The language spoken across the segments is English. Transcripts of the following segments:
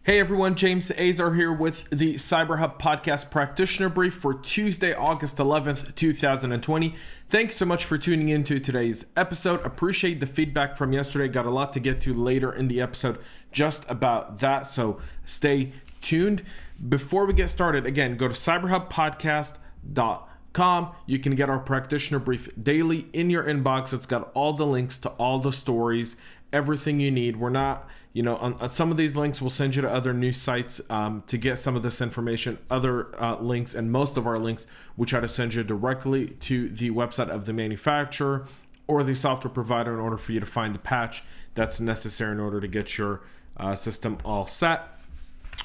Hey everyone, James Azar here with the CyberHub podcast practitioner brief for Tuesday, August 11th, 2020. Thanks so much for tuning into today's episode. Appreciate the feedback from yesterday. Got a lot to get to later in the episode just about that, so stay tuned. Before we get started, again, go to cyberhubpodcast.com. You can get our practitioner brief daily in your inbox. It's got all the links to all the stories, everything you need. We're not, on some of these links, we'll send you to other news sites to get some of this information. Other links, and most of our links, we try to send you directly to the website of the manufacturer or the software provider in order for you to find the patch that's necessary in order to get your system all set.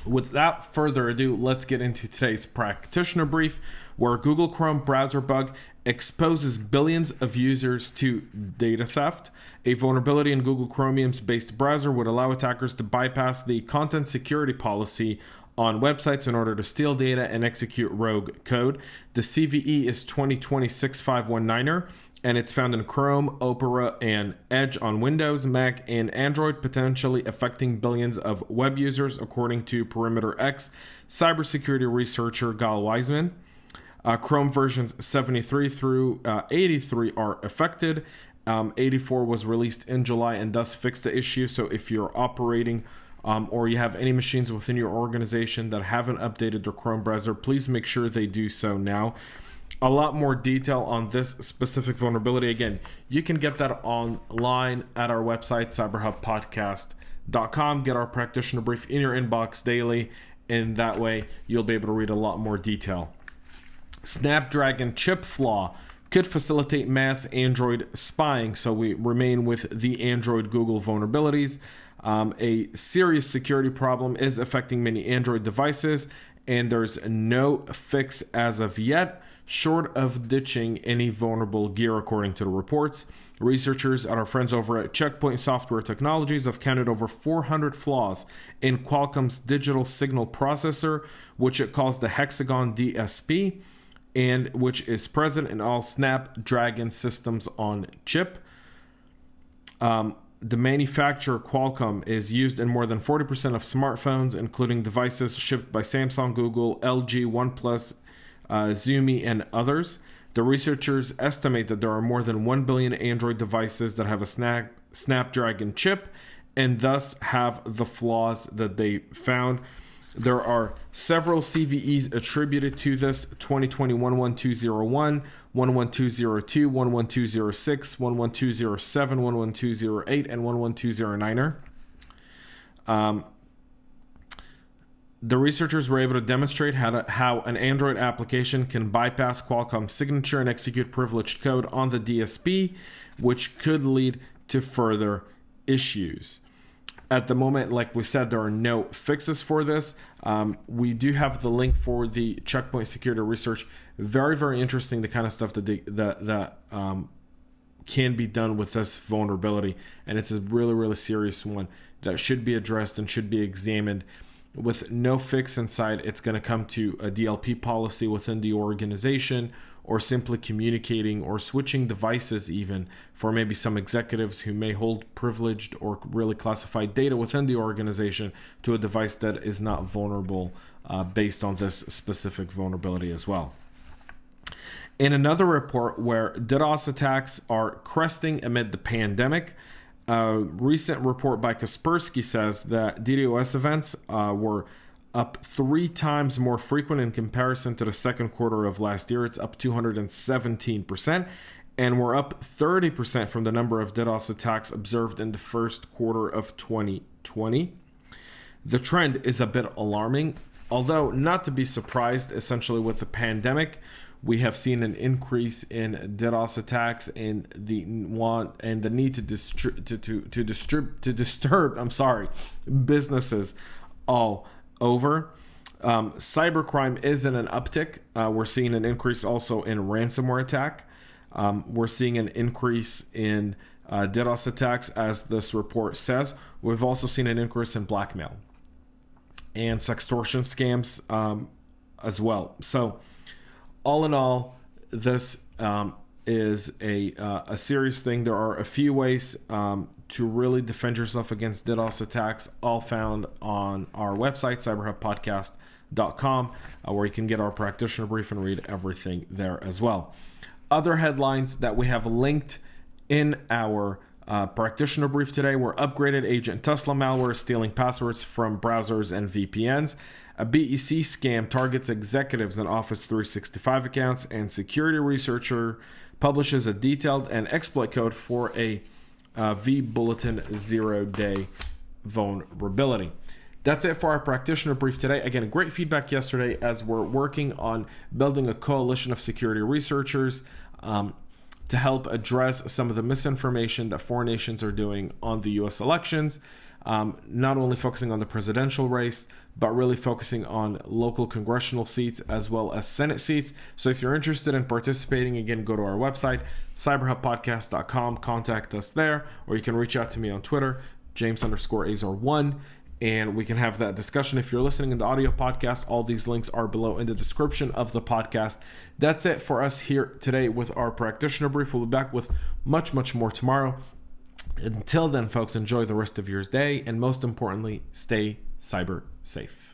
Without further ado, let's get into today's practitioner brief, where Google Chrome browser bug exposes billions of users to data theft. A vulnerability in Google Chromium's based browser would allow attackers to bypass the content security policy on websites in order to steal data and execute rogue code. The CVE is 2020-6519er, and it's found in Chrome, Opera, and Edge on Windows, Mac, and Android, potentially affecting billions of web users, according to Perimeter X cybersecurity researcher Gal Wiseman. Chrome versions 73 through 83 are affected. 84 was released in July and thus fixed the issue. So if you're operating or you have any machines within your organization that haven't updated their Chrome browser, please make sure they do so now. A lot more detail on this specific vulnerability. Again, you can get that online at our website, cyberhubpodcast.com. Get our practitioner brief in your inbox daily, and that way you'll be able to read a lot more detail. Snapdragon chip flaw could facilitate mass Android spying. So we remain with the Android Google vulnerabilities. A serious security problem is affecting many Android devices, and there's no fix as of yet, short of ditching any vulnerable gear, according to the reports. Researchers and our friends over at Checkpoint Software Technologies have counted over 400 flaws in Qualcomm's digital signal processor, which it calls the Hexagon DSP, and which is present in all Snapdragon systems on chip. The manufacturer Qualcomm is used in more than 40% of smartphones, including devices shipped by Samsung, Google, LG, OnePlus, Xiaomi, and others. The researchers estimate that there are more than 1 billion Android devices that have a Snapdragon chip and thus have the flaws that they found. There are several CVEs attributed to this: 2020 11201, 11202, 11206, 11207, 11208, and 11209er. The researchers were able to demonstrate how an Android application can bypass Qualcomm's signature and execute privileged code on the DSP, which could lead to further issues. At the moment, like we said, there are no fixes for this. We do have the link for the Checkpoint Security research. Very, very interesting, the kind of stuff that can be done with this vulnerability. And it's a really, really serious one that should be addressed and should be examined. With no fix inside, it's going to come to a DLP policy within the organization, or simply communicating or switching devices, even for maybe some executives who may hold privileged or really classified data within the organization, to a device that is not vulnerable based on this specific vulnerability as well. In another report where DDoS attacks are cresting amid the pandemic, a recent report by Kaspersky says that DDoS events were up 3 times more frequent in comparison to the second quarter of last year. It's up 217%, and we're up 30% from the number of DDoS attacks observed in the first quarter of 2020. The trend is a bit alarming, although not to be surprised. Essentially, with the pandemic, we have seen an increase in DDoS attacks and the need to disturb businesses all over. Cybercrime is in an uptick. We're seeing an increase also in ransomware attack. We're seeing an increase in DDoS attacks, as this report says. We've also seen an increase in blackmail and sextortion scams as well. So all in all, this is a serious thing. There are a few ways to really defend yourself against DDoS attacks, all found on our website, cyberhubpodcast.com, where you can get our practitioner brief and read everything there as well. Other headlines that we have linked in our practitioner brief today were: upgraded Agent Tesla malware stealing passwords from browsers and VPNs. A BEC scam targets executives and Office 365 accounts, and security researcher publishes a detailed and exploit code for a vBulletin 0-day vulnerability. That's it for our practitioner brief today. Again, great feedback yesterday as we're working on building a coalition of security researchers to help address some of the misinformation that foreign nations are doing on the US elections, not only focusing on the presidential race, but really focusing on local congressional seats as well as Senate seats. So if you're interested in participating, again, go to our website, cyberhubpodcast.com, contact us there, or you can reach out to me on Twitter, James_Azar1, and we can have that discussion. If you're listening in the audio podcast, all these links are below in the description of the podcast. That's it for us here today with our practitioner brief. We'll be back with much, much more tomorrow. Until then, folks, enjoy the rest of your day, and most importantly, stay cyber safe.